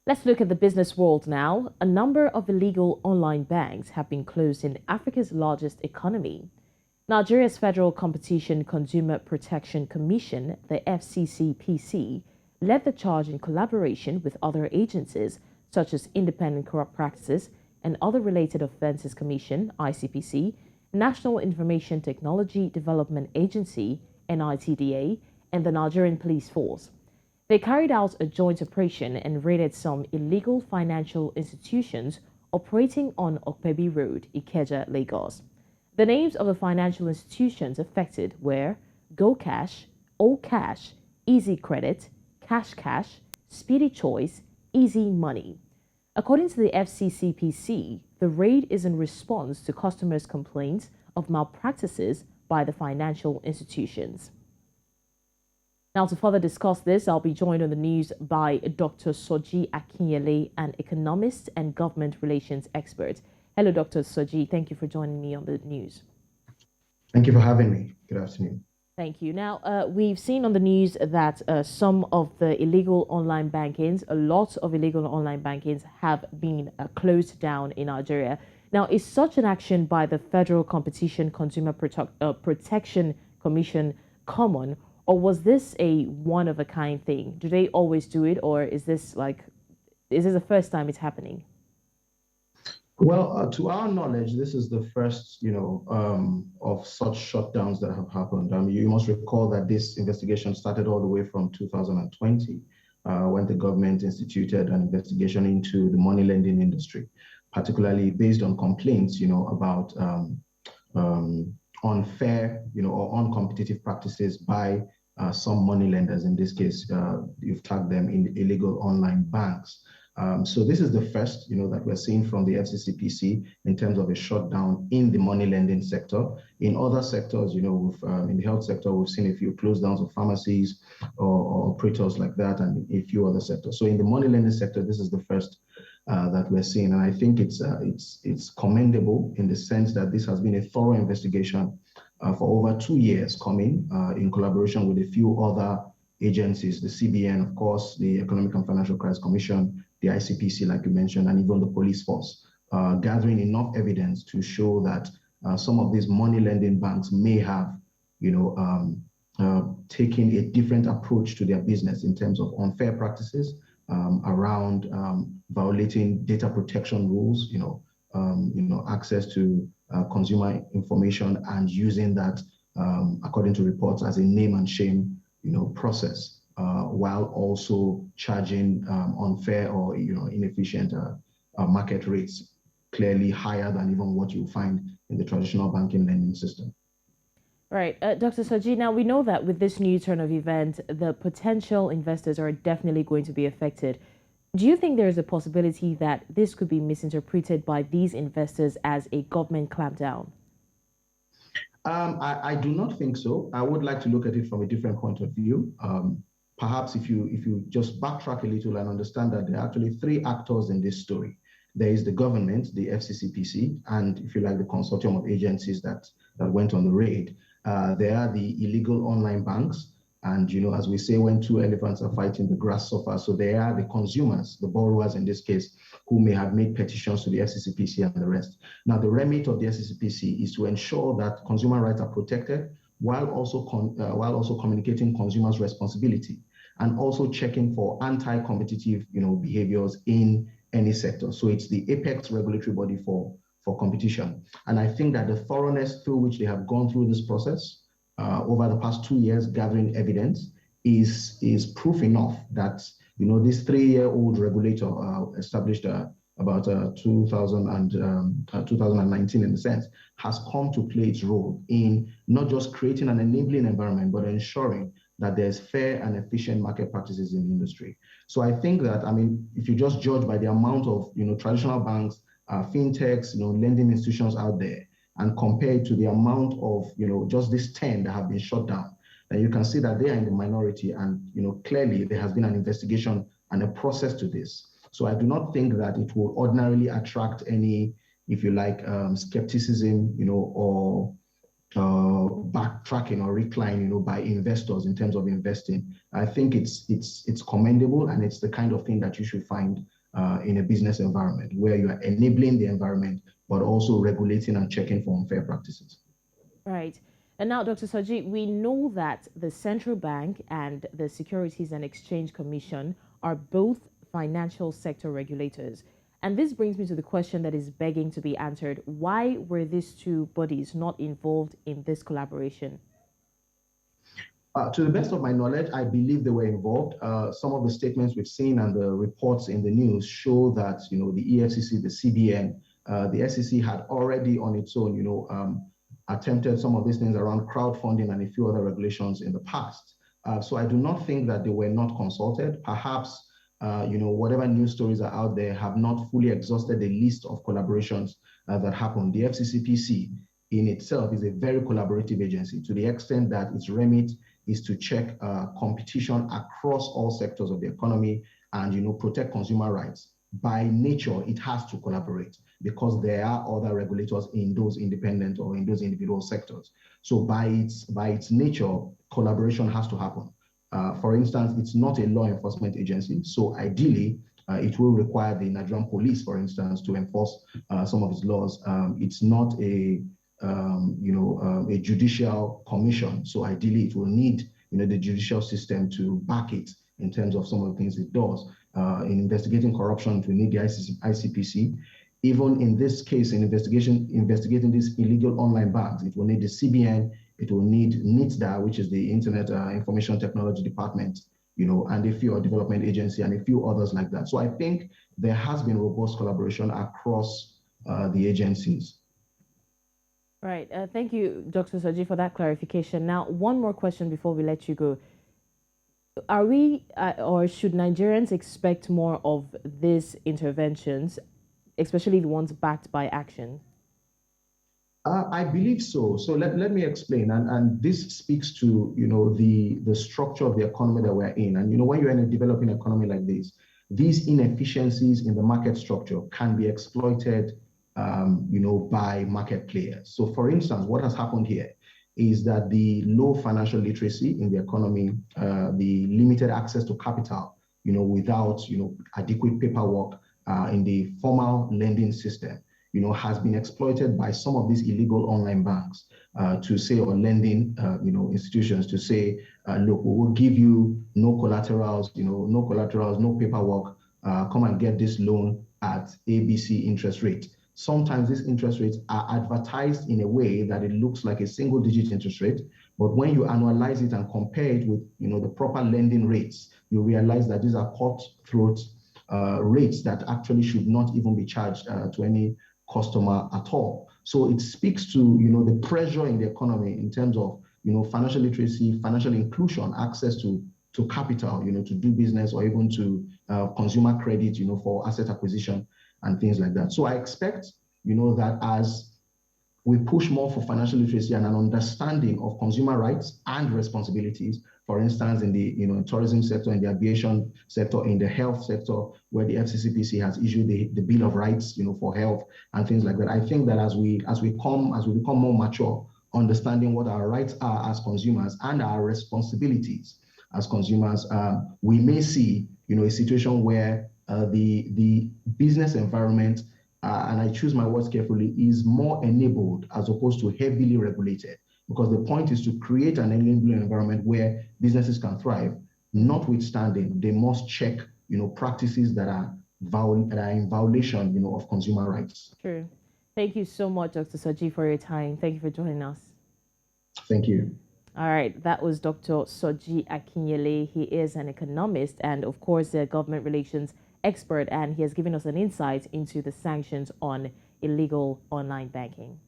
Let's look at the business world now. A number of illegal online banks have been closed in Africa's largest economy. Nigeria's Federal Competition Consumer Protection Commission, the FCCPC, led the charge in collaboration with other agencies such as Independent Corrupt Practices and Other Related Offences Commission, ICPC, National Information Technology Development Agency, NITDA, and the Nigerian Police Force. They carried out a joint operation and raided some illegal financial institutions operating on Okpebi Road, Ikeja, Lagos. The names of the financial institutions affected were GoCash, Okash, EasyCredit, Kashkash, Speedy Choice, Easy Money. According to the FCCPC, the raid is in response to customers' complaints of malpractices by the financial institutions. Now, to further discuss this, I'll be joined on the news by Dr. Soji Akinyele, an economist and government relations expert. Hello, Dr. Soji. Thank you for joining me on the news. Thank you for having me. Good afternoon. Thank you. Now, we've seen on the news that some of the illegal online bankings, a lot of illegal online bankings have been closed down in Nigeria. Now, is such an action by the Federal Competition Consumer Protection Commission common, or was this a one-of-a-kind thing? Do they always do it, or is this the first time it's happening? Well, to our knowledge, this is the first, of such shutdowns that have happened. You must recall that this investigation started all the way from 2020, when the government instituted an investigation into the money lending industry, particularly based on complaints, about unfair, or uncompetitive practices by some money lenders. In this case, you've tagged them in illegal online banks. So this is the first, that we're seeing from the FCCPC in terms of a shutdown in the money lending sector. In other sectors, in the health sector, we've seen a few close downs of pharmacies or operators like that, and a few other sectors. So in the money lending sector, this is the first that we're seeing, and I think it's commendable in the sense that this has been a thorough investigation for over 2 years coming, in collaboration with a few other agencies, the CBN, of course, the Economic and Financial Crimes Commission, the ICPC, like you mentioned, and even the police force, gathering enough evidence to show that some of these money lending banks may have, taken a different approach to their business in terms of unfair practices around violating data protection rules, access to consumer information, and using that, according to reports, as a name and shame, process, while also charging unfair or inefficient market rates, clearly higher than even what you find in the traditional banking lending system. Right. Dr. Soji, now we know that with this new turn of events, the potential investors are definitely going to be affected. Do you think there is a possibility that this could be misinterpreted by these investors as a government clampdown? I do not think so. I would like to look at it from a different point of view. Perhaps if you just backtrack a little and understand that there are actually three actors in this story. There is the government, the FCCPC, and if you like, the consortium of agencies that went on the raid. There are the illegal online banks. And, as we say, when two elephants are fighting, the grass suffers. So there are the consumers, the borrowers in this case, who may have made petitions to the FCCPC and the rest. Now, the remit of the FCCPC is to ensure that consumer rights are protected while also communicating consumers' responsibility and also checking for anti-competitive, behaviors in any sector. So it's the apex regulatory body for competition. And I think that the thoroughness through which they have gone through this process over the past 2 years, gathering evidence, is proof enough that this 3-year-old regulator established about 2019 in a sense, has come to play its role in not just creating an enabling environment, but ensuring that there's fair and efficient market practices in the industry. So I think that, if you just judge by the amount of traditional banks, fintechs, lending institutions out there, and compare it to the amount of, just this 10 that have been shut down, then you can see that they are in the minority. And, clearly there has been an investigation and a process to this. So I do not think that it will ordinarily attract any, if you like, skepticism, or backtracking or recline, by investors in terms of investing. I think it's commendable, and it's the kind of thing that you should find in a business environment where you are enabling the environment, but also regulating and checking for unfair practices. Right. And now, Dr. Soji, we know that the central bank and the Securities and Exchange Commission are both financial sector regulators. And this brings me to the question that is begging to be answered. Why were these two bodies not involved in this collaboration? To the best of my knowledge, I believe they were involved. Some of the statements we've seen and the reports in the news show that, the EFCC, the CBN, the SEC had already on its own, attempted some of these things around crowdfunding and a few other regulations in the past. So I do not think that they were not consulted. Perhaps, whatever news stories are out there have not fully exhausted the list of collaborations that happened. The FCCPC in itself is a very collaborative agency to the extent that its remit is to check competition across all sectors of the economy and protect consumer rights. By nature, it has to collaborate because there are other regulators in those independent or in those individual sectors. So by its nature, collaboration has to happen. For instance, it's not a law enforcement agency. So ideally, it will require the Nigerian police, for instance, to enforce some of its laws. It's not a judicial commission. So ideally, it will need the judicial system to back it in terms of some of the things it does. In investigating corruption, we need the ICPC. Even in this case, in investigating these illegal online banks, it will need the CBN, it will need NITDA, which is the Internet Information Technology Department, and a few development agency and a few others like that. So I think there has been robust collaboration across the agencies. Right. Thank you, Dr. Soji, for that clarification. Now, one more question before we let you go. Are we or should Nigerians expect more of these interventions, especially the ones backed by action? I believe so. So let me explain. And this speaks to, the structure of the economy that we're in. And, when you're in a developing economy like this, these inefficiencies in the market structure can be exploited by market players. So for instance, what has happened here is that the low financial literacy in the economy, the limited access to capital, without, adequate paperwork in the formal lending system, has been exploited by some of these illegal online banks to say, or lending, institutions to say, look, we will give you no collaterals, no paperwork, come and get this loan at ABC interest rate. Sometimes these interest rates are advertised in a way that it looks like a single-digit interest rate, but when you analyze it and compare it with, the proper lending rates, you realize that these are cutthroat rates that actually should not even be charged to any customer at all. So it speaks to, the pressure in the economy in terms of, financial literacy, financial inclusion, access to capital, to do business or even to consumer credit, for asset acquisition and things like that. So I expect, that as we push more for financial literacy and an understanding of consumer rights and responsibilities, for instance, in the tourism sector, in the aviation sector, in the health sector, where the FCCPC has issued the Bill of Rights, for health and things like that. I think that as we become more mature, understanding what our rights are as consumers and our responsibilities as consumers, we may see, a situation where the business environment, and I choose my words carefully, is more enabled as opposed to heavily regulated. Because the point is to create an enabling environment where businesses can thrive. Notwithstanding, they must check, practices that are in violation, of consumer rights. True. Thank you so much, Dr. Soji, for your time. Thank you for joining us. Thank you. All right, that was Dr. Soji Akinyele. He is an economist and, of course, a government relations expert, and he has given us an insight into the sanctions on illegal online banking.